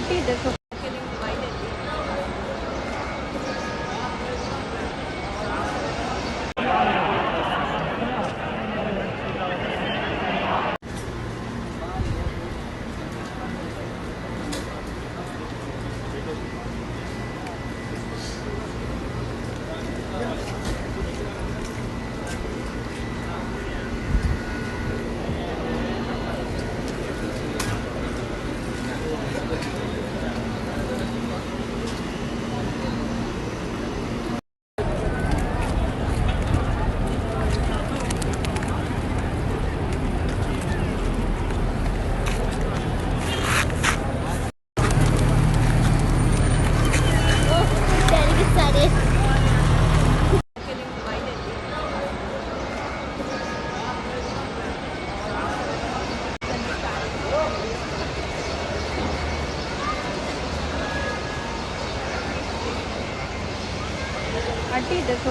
आंटी देखो। आंटी देखो।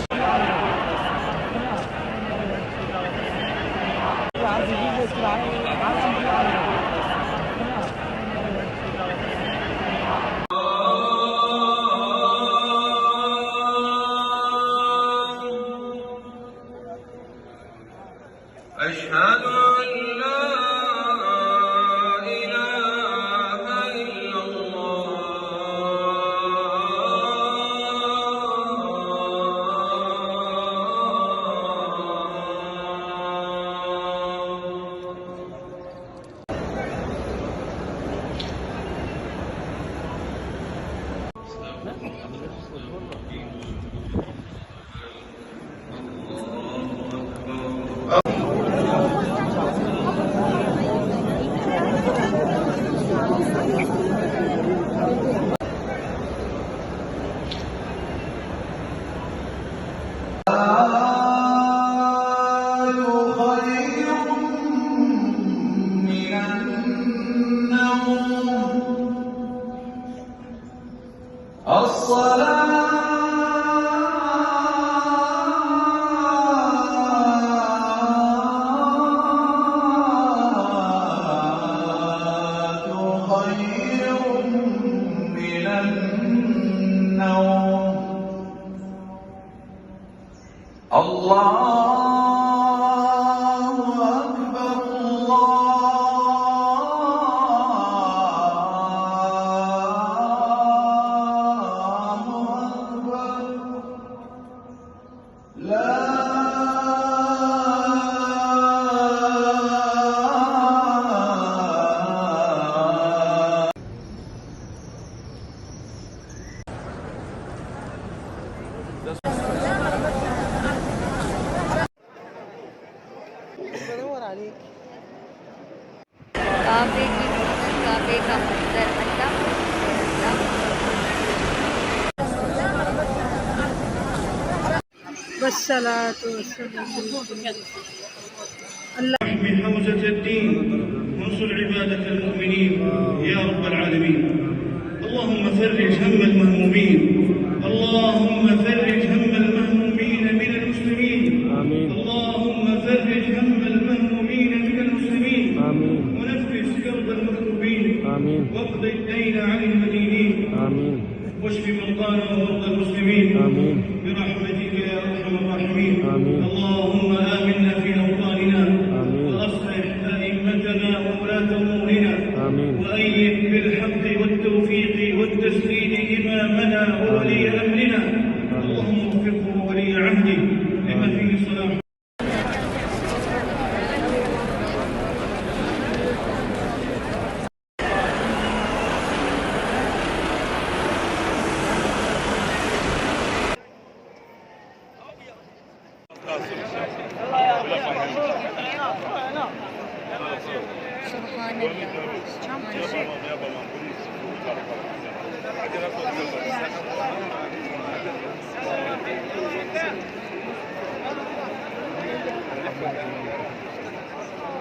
أشهد أن لا إله إلا काबे की काबे का मंजर अल्लाह वस्सलातु अल्लाह। احمي حوزة الدين وانصر عبادك المؤمنين يا رب العالمين. اللهم فرج هم المهمومين، اللهم فرج هم المهمومين من المسلمين. آمين. اللهم فرج هم المهمومين من المسلمين. آمين. ونفس كرب المكروبين. آمين. واقض الدين عن المدينين. آمين. واشف مرضانا ومرضى المسلمين. آمين. برحمتك يا ارحم الراحمين. آمين. اللهم آمنا في أوطاننا. آمين. وأصلح أئمتنا وولاة أمورنا. آمين. وأيد بالحق والتوفيق والتسديد إمامنا وولي أمرنا. اللهم وفقه وولي عهده لما فيه صلاح.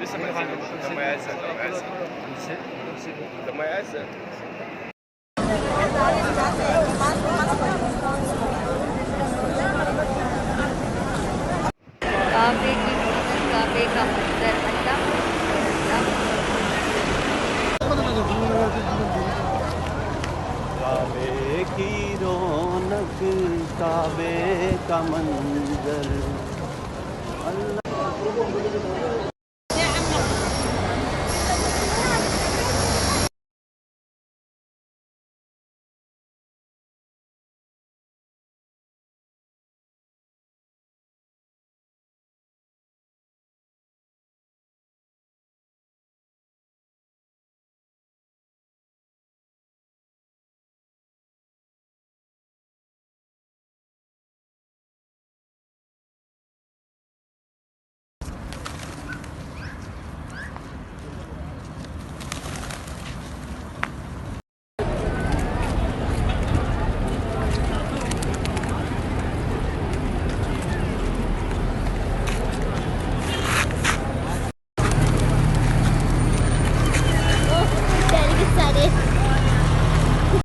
لسه ما يعزل لما يعزل काबे की काबे का मंजर अल्लाह। これまでこのぐらいで十分でいい。 वस्सलातु काबे का मंजर अल्लाह